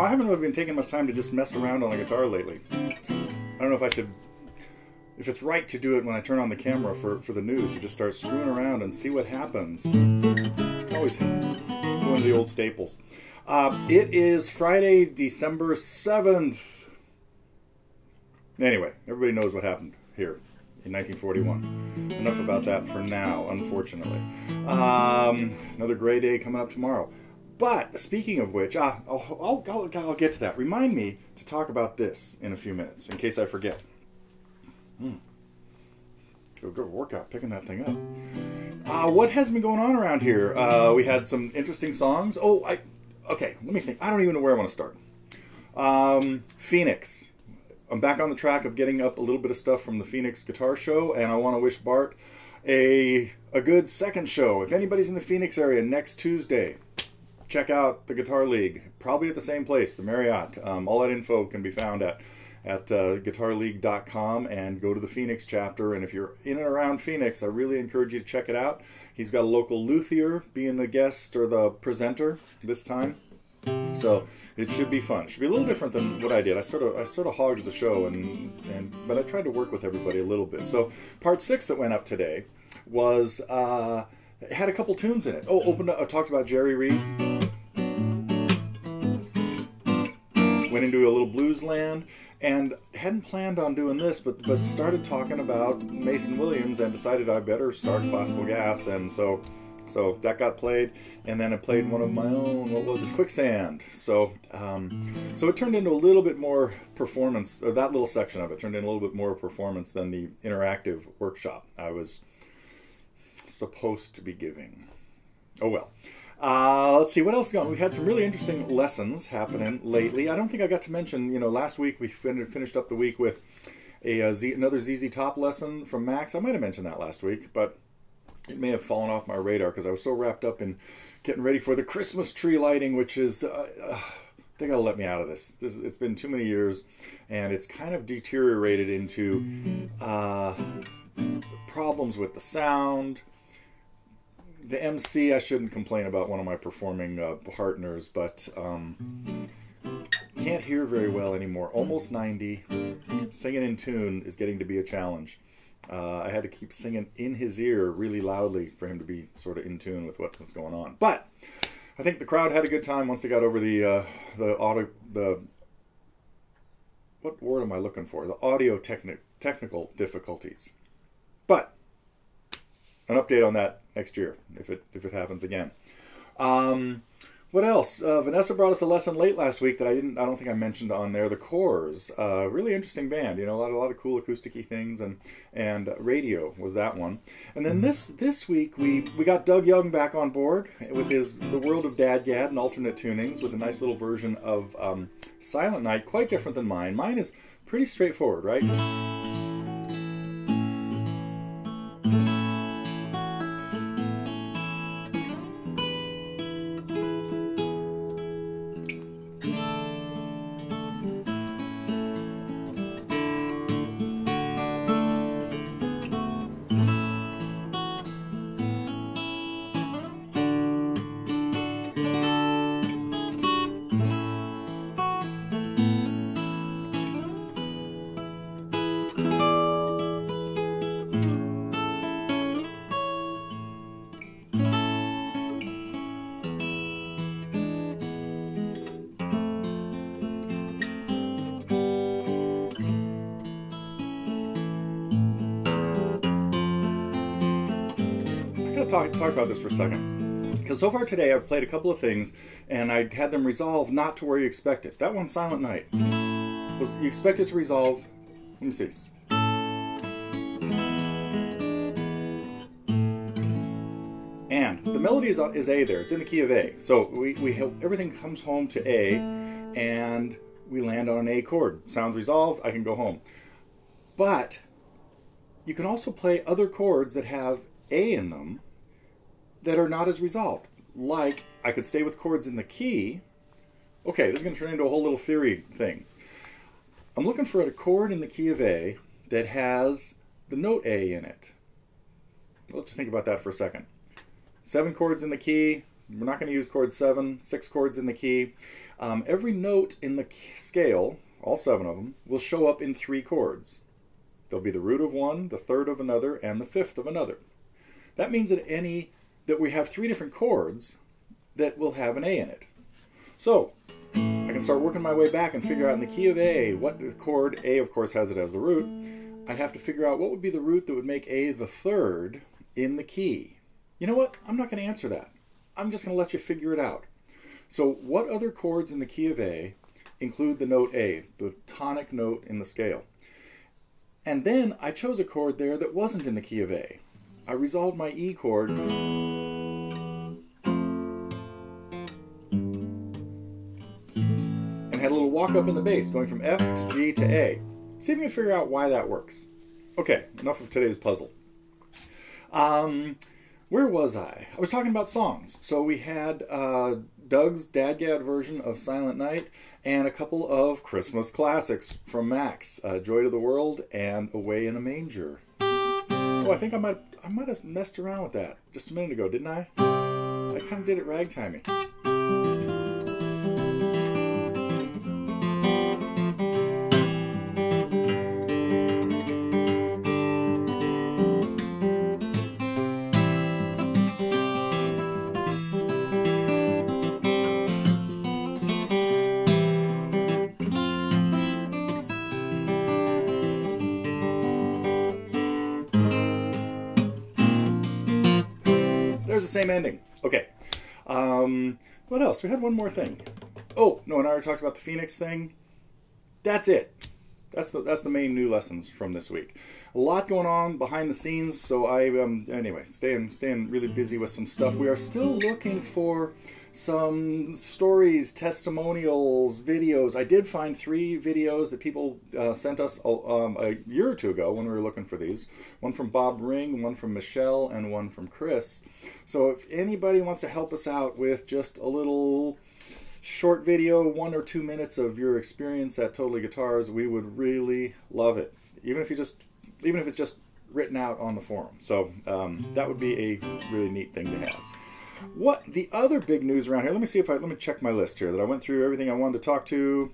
I haven't really been taking much time to just mess around on the guitar lately. I don't know if I should, if it's right to do it when I turn on the camera for the news. You just start screwing around and see what happens. Always one of the old staples. It is Friday, December 7th. Anyway, everybody knows what happened here in 1941. Enough about that for now, unfortunately. Another gray day coming up tomorrow. But speaking of which, I'll get to that. Remind me to talk about this in a few minutes, in case I forget. Good workout picking that thing up. What has been going on around here? We had some interesting songs. Okay, let me think. I don't even know where I want to start. Phoenix. I'm back on the track of getting up a little bit of stuff from the Phoenix Guitar Show, and I want to wish Bart a good second show. If anybody's in the Phoenix area next Tuesday, check out the Guitar League. Probably at the same place, the Marriott. All that info can be found at guitarleague.com, and go to the Phoenix chapter. And if you're in and around Phoenix, I really encourage you to check it out. He's got a local luthier being the guest or the presenter this time, so it should be fun. It should be a little different than what I did. I sort of hogged the show, but I tried to work with everybody a little bit. So part 6 that went up today was had a couple tunes in it. I talked about Jerry Reed. Went into a little blues land, and hadn't planned on doing this, but started talking about Mason Williams and decided I better start Classical Gas, and so that got played, and then I played one of my own, what was it, Quicksand. So it turned into a little bit more performance, or that little section of it turned into a little bit more performance than the interactive workshop I was supposed to be giving. Oh well. Let's see, what else is going on? We've had some really interesting lessons happening lately. I don't think I got to mention, last week we finished up the week with another ZZ Top lesson from Max. I might have mentioned that last week, but it may have fallen off my radar because I was so wrapped up in getting ready for the Christmas tree lighting, which is, they got to let me out of this. It's been too many years, and it's kind of deteriorated into problems with the sound. The MC, I shouldn't complain about one of my performing partners, but can't hear very well anymore. Almost 90. Singing in tune is getting to be a challenge. I had to keep singing in his ear really loudly for him to be sort of in tune with what was going on. But I think the crowd had a good time once they got over the what word am I looking for? The audio technical difficulties. But an update on that next year, if it happens again. What else? Vanessa brought us a lesson late last week that I don't think I mentioned on there. The Corrs, really interesting band. A lot of cool acoustic-y things, and Radio was that one. And then this week we got Doug Young back on board with The World of DADGAD and alternate tunings with a nice little version of Silent Night, quite different than mine. Mine is pretty straightforward, right? Talk about this for a second, because so far today I've played a couple of things and I had them resolve not to where you expect it. That one, Silent Night, was you expect it to resolve. Let me see. And the melody is A there. It's in the key of A. So everything comes home to A, and we land on an A chord. Sounds resolved. I can go home. But you can also play other chords that have A in them that are not as resolved. Like, I could stay with chords in the key. Okay, this is going to turn into a whole little theory thing. I'm looking for a chord in the key of A that has the note A in it. Let's think about that for a second. 7 chords in the key, We're not going to use chord 7, 6 chords in the key. Every note in the scale, all 7 of them, will show up in 3 chords. There'll be the root of one, the third of another, and the fifth of another. That means that we have 3 different chords that will have an A in it. So I can start working my way back and figure out in the key of A what the chord, A of course has it as the root. I'd have to figure out what would be the root that would make A the third in the key. You know what? I'm not going to answer that. I'm just going to let you figure it out. So what other chords in the key of A include the note A, the tonic note in the scale? And then I chose a chord there that wasn't in the key of A. I resolved my E chord and had a little walk up in the bass going from F to G to A. See if you can figure out why that works. Okay, enough of today's puzzle. Where was I? I was talking about songs. So we had Doug's DADGAD version of Silent Night and a couple of Christmas classics from Max, Joy to the World and Away in a Manger. Oh, I think I might have messed around with that just a minute ago, didn't I? I kind of did it ragtimey. There's the same ending. Okay. What else? We had one more thing. Oh, no, and I already talked about the Phoenix thing. That's it. That's the main new lessons from this week. A lot going on behind the scenes, so anyway, staying really busy with some stuff. We are still looking for some stories, testimonials, videos. I did find 3 videos that people sent us a year or 2 ago when we were looking for these. One from Bob Ring, one from Michelle, and one from Chris. So if anybody wants to help us out with just a little short video, 1 or 2 minutes of your experience at Totally Guitars, we would really love it. Even if it's just written out on the forum. So that would be a really neat thing to have. What the other big news around here? Let me check my list here. That I went through everything I wanted to talk to.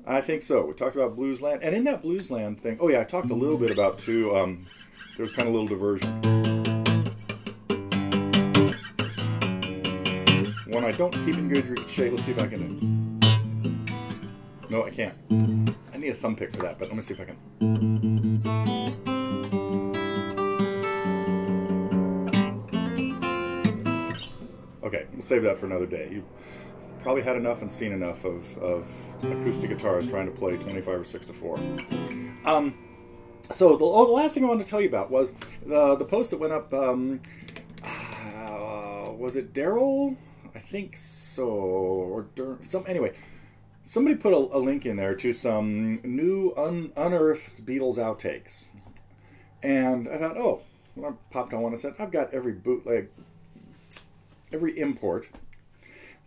I think so. We talked about Bluesland, and in that Bluesland thing, oh yeah, I talked a little bit about too. There was kind of a little diversion. One I don't keep in good shape. Let's see if I can. No, I can't. I need a thumb pick for that, but let me see if I can. Okay, we'll save that for another day. You've probably had enough and seen enough of acoustic guitars trying to play 25 or 6 to 4. So the last thing I wanted to tell you about was the post that went up. Was it Daryl? I think so. Or anyway, somebody put a link in there to some new unearthed Beatles outtakes, and I thought, oh, when I popped on one, I said, I've got every bootleg. Every import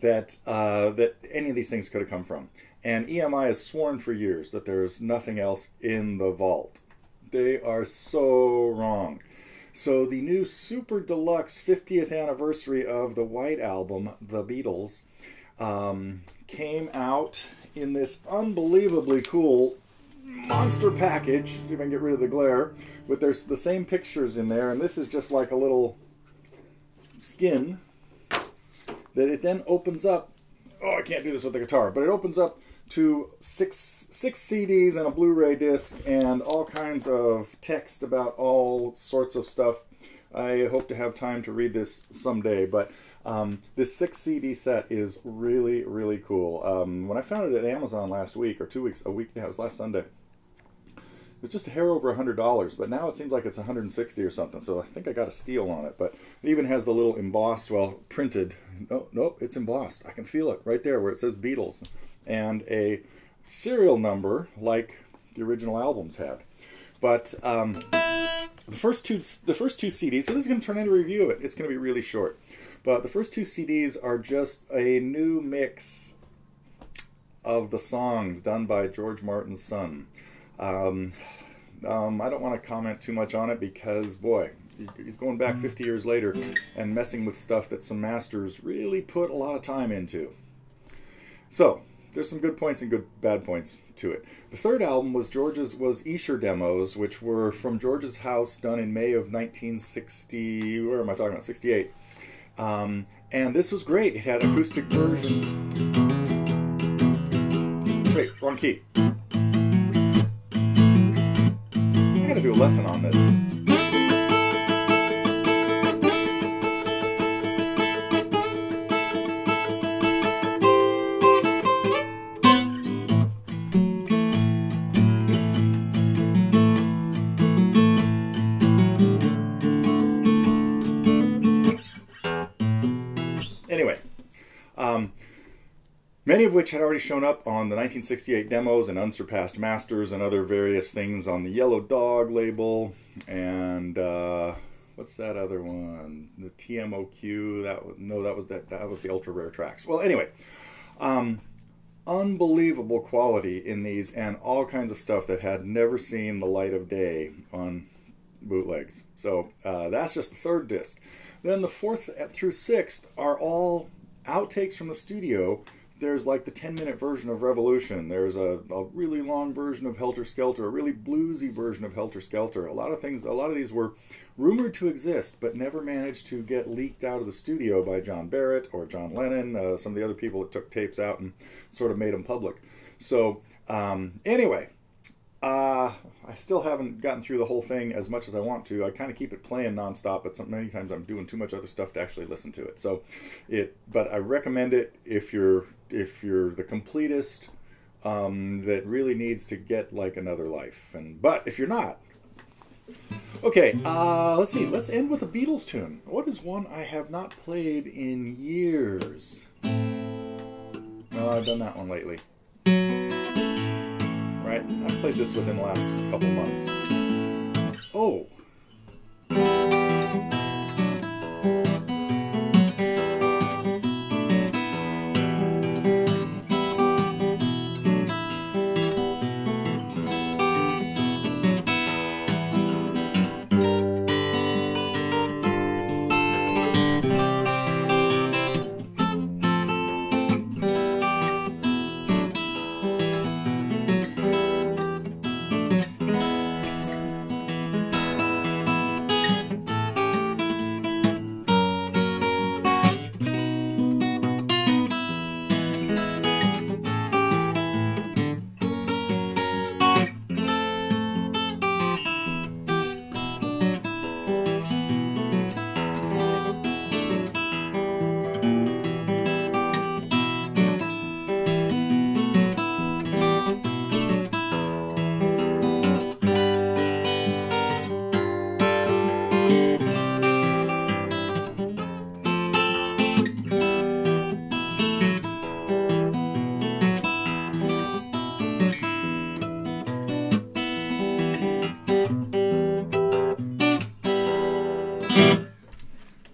that any of these things could have come from. And EMI has sworn for years that there's nothing else in the vault. They are so wrong. So the new super deluxe 50th anniversary of the White Album, The Beatles, came out in this unbelievably cool monster package. See if I can get rid of the glare. With the same pictures in there, and this is just like a little skin that it then opens up. Oh, I can't do this with the guitar, but it opens up to six CDs and a Blu-ray disc and all kinds of text about all sorts of stuff. I hope to have time to read this someday, but this 6 CD set is really, really cool. When I found it at Amazon last week, or it was last Sunday. It was just a hair over $100, but now it seems like it's $160 or something, so I think I got a steal on it. But it even has the little embossed, well, printed, nope, it's embossed. I can feel it right there where it says Beatles, and a serial number like the original albums had. But the first two CDs, so this is going to turn into a review of it. It's going to be really short. But the first 2 CDs are just a new mix of the songs done by George Martin's son. I don't want to comment too much on it because, boy, he's going back 50 years later and messing with stuff that some masters really put a lot of time into. So there's some good points and bad points to it. The third album was Escher demos, which were from George's house, done in May of 1960. Where am I talking about? 68. And this was great. It had acoustic versions. Wait, wrong key. I gotta do a lesson on this. Anyway, many of which had already shown up on the 1968 demos and Unsurpassed Masters and other various things on the Yellow Dog label. And what's that other one? The TMOQ. That was the ultra rare tracks. Well, anyway, unbelievable quality in these, and all kinds of stuff that had never seen the light of day on bootlegs. So that's just the third disc. Then the fourth through sixth are all outtakes from the studio. There's like the 10-minute version of Revolution. There's a really long version of Helter Skelter, a really bluesy version of Helter Skelter. A lot of these were rumored to exist, but never managed to get leaked out of the studio by John Barrett or John Lennon, some of the other people that took tapes out and sort of made them public. So anyway, I still haven't gotten through the whole thing as much as I want to. I kind of keep it playing nonstop, but many times I'm doing too much other stuff to actually listen to it. But I recommend it if you're the completist that really needs to get like another life. But if you're not, okay. Let's see. Let's end with a Beatles tune. What is one I have not played in years? No, I've done that one lately. Right? I've played this within the last couple months. Oh!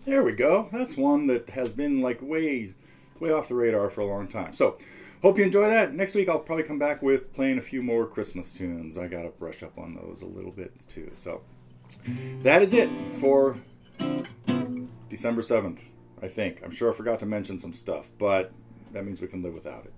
There we go. That's one that has been like way off the radar for a long time. So, hope you enjoy that. Next week I'll probably come back with playing a few more Christmas tunes. I gotta brush up on those a little bit too. So, that is it for December 7th, I think. I'm sure I forgot to mention some stuff, but that means we can live without it.